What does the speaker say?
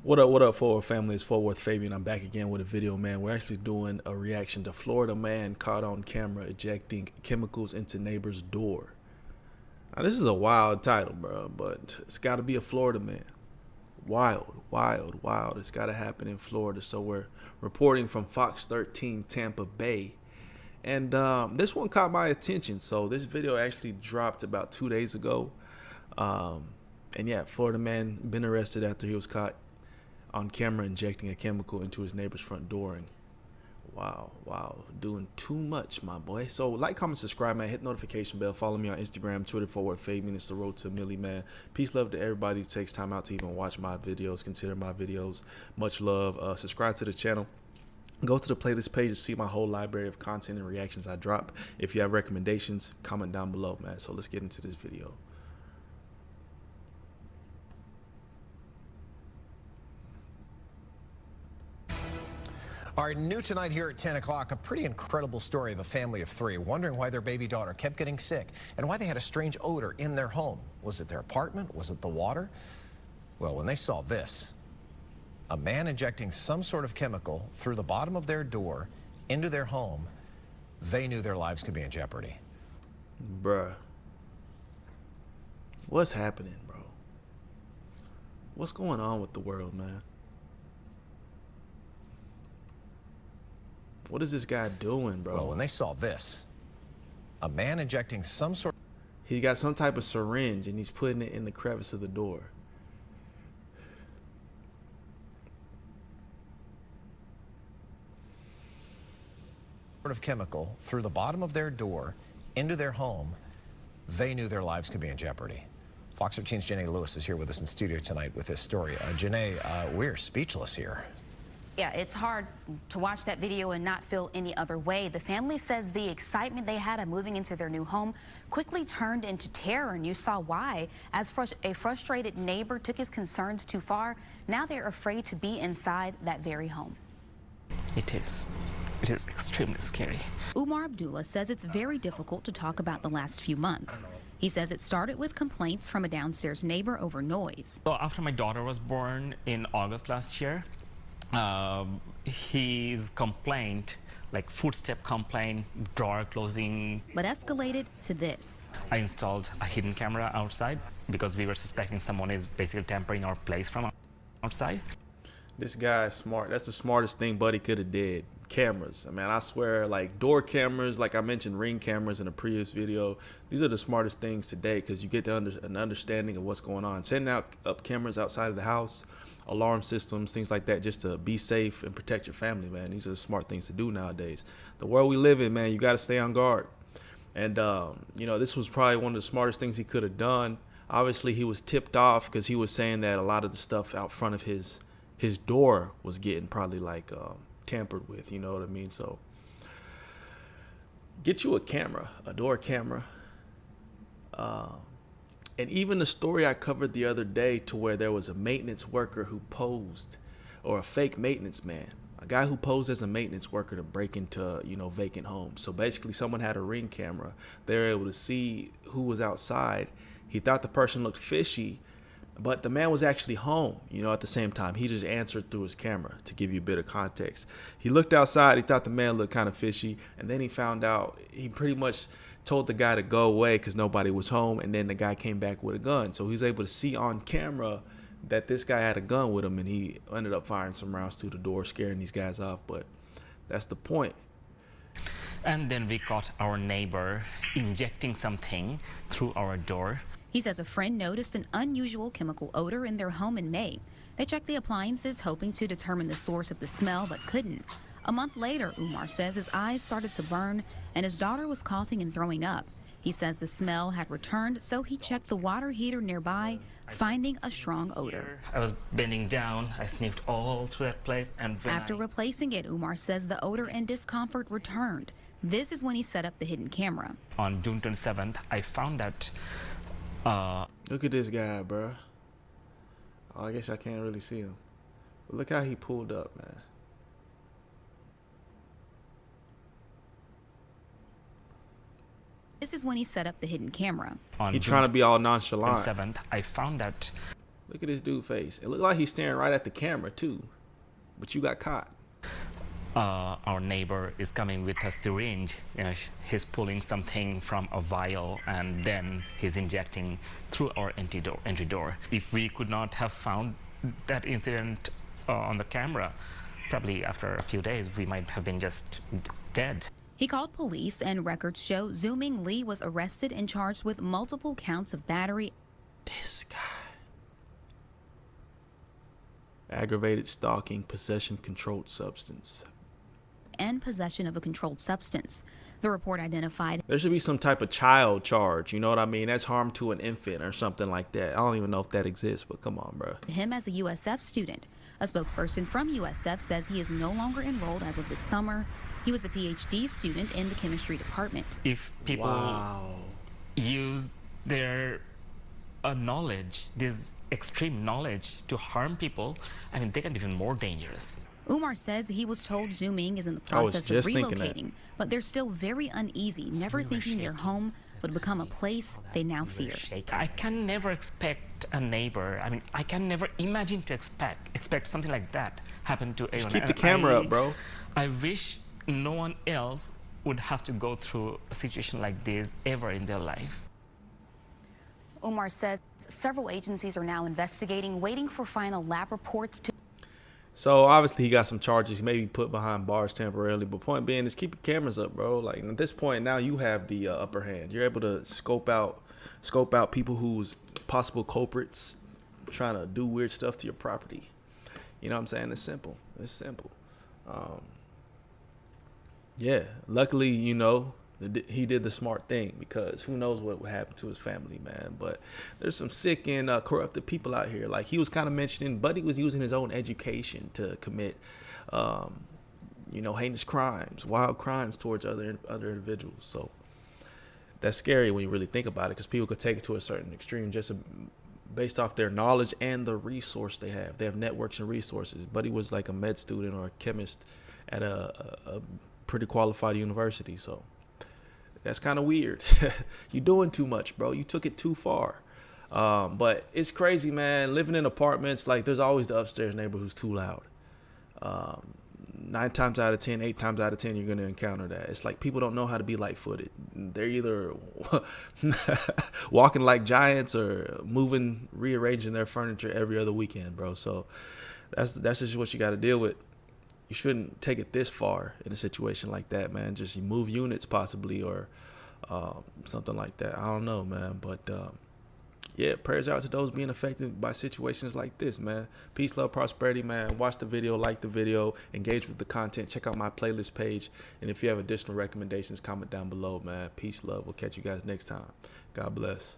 What up, Fort Worth family? It's Fort Worth Fabian. I'm back again with a video, man. We're actually doing a reaction to Florida man caught on camera ejecting chemicals into neighbor's door. Now, this is a wild title, bro, but it's got to be a Florida man. Wild, wild, wild. It's got to happen in Florida. So we're reporting from Fox 13 Tampa Bay. And this one caught my attention. So this video actually dropped about 2 days ago. And yeah, Florida man been arrested after he was caught on camera injecting a chemical into his neighbor's front door. And wow, doing too much, my boy. So like, comment, subscribe, man. Hit notification bell. Follow me on Instagram, Twitter, Fort Worth Fabian. It's the road to a milli, man. Peace, love to everybody who takes time out to even watch my videos, consider my videos. Much love. Subscribe to the channel. Go to the playlist page to see my whole library of content and reactions I drop. If you have recommendations, comment down below, man. So let's get into this video. All right, new tonight here at 10 o'clock, a pretty incredible story of a family of three wondering why their baby daughter kept getting sick and why they had a strange odor in their home. Was it their apartment? Was it the water? Well, when they saw this, a man injecting some sort of chemical through the bottom of their door into their home, they knew their lives could be in jeopardy. Bruh. What's happening, bro? What's going on with the world, man? What is this guy doing, bro? Well, when they saw this, a man injecting some sort... He got some type of syringe and he's putting it in the crevice of the door. of chemical through the bottom of their door into their home, they knew their lives could be in jeopardy. Fox 13's Janae Lewis is here with us in studio tonight with this story. Janae, we're speechless here. Yeah, it's hard to watch that video and not feel any other way. The family says the excitement they had of moving into their new home quickly turned into terror, and you saw why. As a frustrated neighbor took his concerns too far, now they're afraid to be inside that very home. It is extremely scary. Umar Abdullah says it's very difficult to talk about the last few months. He says it started with complaints from a downstairs neighbor over noise. So after my daughter was born in August last year, his complaint, like footstep complaint, drawer closing. But escalated to this. I installed a hidden camera outside because we were suspecting someone is basically tampering our place from outside. This guy is smart. That's the smartest thing Buddy could have did. Cameras. I mean, I swear, like door cameras, like I mentioned, ring cameras in a previous video. These are the smartest things today because you get an understanding of what's going on. Sending up cameras outside of the house, alarm systems, things like that, just to be safe and protect your family, man. These are the smart things to do nowadays. The world we live in, man, you got to stay on guard. And, you know, this was probably one of the smartest things he could have done. Obviously, he was tipped off because he was saying that a lot of the stuff out front of his door was getting probably like tampered with, you know what I mean? So get you a camera, a door camera. And even the story I covered the other day to where there was a maintenance worker who posed, or a fake maintenance man, a guy who posed as a maintenance worker to break into, you know, vacant homes. So basically someone had a ring camera. They were able to see who was outside. He thought the person looked fishy, but the man was actually home, you know, at the same time. He just answered through his camera to give you a bit of context. He looked outside. He thought the man looked kind of fishy. And then he found out, he pretty much told the guy to go away because nobody was home. And then the guy came back with a gun. So he's able to see on camera that this guy had a gun with him. And he ended up firing some rounds through the door, scaring these guys off. But that's the point. And then we caught our neighbor injecting something through our door. He says a friend noticed an unusual chemical odor in their home in May. They checked the appliances, hoping to determine the source of the smell, but couldn't. A month later, Umar says his eyes started to burn and his daughter was coughing and throwing up. He says the smell had returned, so he checked the water heater nearby, finding a strong odor. I was bending down. I sniffed all through that place. And after replacing it, Umar says the odor and discomfort returned. This is when he set up the hidden camera. On June 27th, I found that look at this guy, bro. Oh, I guess I can't really see him. But look how he pulled up, man. This is when he set up the hidden camera. On He trying to be all nonchalant. 7th, I found that Look at this dude's face. It looked like he's staring right at the camera too, but you got caught. Our neighbor is coming with a syringe. He's pulling something from a vial and then he's injecting through our entry door. If we could not have found that incident on the camera, probably after a few days we might have been just dead. He called police, and records show Zooming Lee was arrested and charged with multiple counts of battery. This guy. Aggravated stalking, possession controlled substance. And possession of a controlled substance. The report identified There should be some type of child charge, you know what I mean? That's harm to an infant or something like that. I don't even know if that exists, but come on, bro. him as a USF student. A spokesperson from USF says he is no longer enrolled as of this summer. He was a PhD student in the chemistry department. If people Wow. use their knowledge, this extreme knowledge, to harm people, I mean, they can be even more dangerous. Umar says he was told Zooming is in the I was process of just thinking that. relocating, but they're still very uneasy, never thinking their home would become a place they now fear. I can never expect a neighbor. I mean, I can never imagine to expect something like that happen to anyone. keep the And camera up, bro. I wish no one else would have to go through a situation like this ever in their life. Umar says several agencies are now investigating, waiting for final lab reports to. So obviously he got some charges. He may be put behind bars temporarily, but point being is keep your cameras up, bro. Like at this point now you have the upper hand. You're able to scope out people who's possible culprits trying to do weird stuff to your property. You know what I'm saying? It's simple. It's simple. Yeah, luckily, you know, he did the smart thing, because who knows what would happen to his family, man. But there's some sick and corrupted people out here. Like he was kind of mentioning, Buddy was using his own education to commit, you know, heinous crimes, wild crimes towards other individuals. So that's scary when you really think about it, because people could take it to a certain extreme just based off their knowledge and the resource they have. They have networks and resources. Buddy was like a med student or a chemist at a pretty qualified university, so that's kind of weird. You're doing too much, bro. You took it too far. But it's crazy, man. Living in apartments, like there's always the upstairs neighbor who's too loud. 9 times out of 10, 8 times out of 10, you're going to encounter that. It's like people don't know how to be light-footed. They're either walking like giants or rearranging their furniture every other weekend, bro. So that's just what you got to deal with. You shouldn't take it this far in a situation like that, man. Just move units possibly, or something like that. I don't know, man. But yeah, prayers out to those being affected by situations like this, man. Peace, love, prosperity, man. Watch the video, like the video, engage with the content. Check out my playlist page. And if you have additional recommendations, comment down below, man. Peace, love. We'll catch you guys next time. God bless.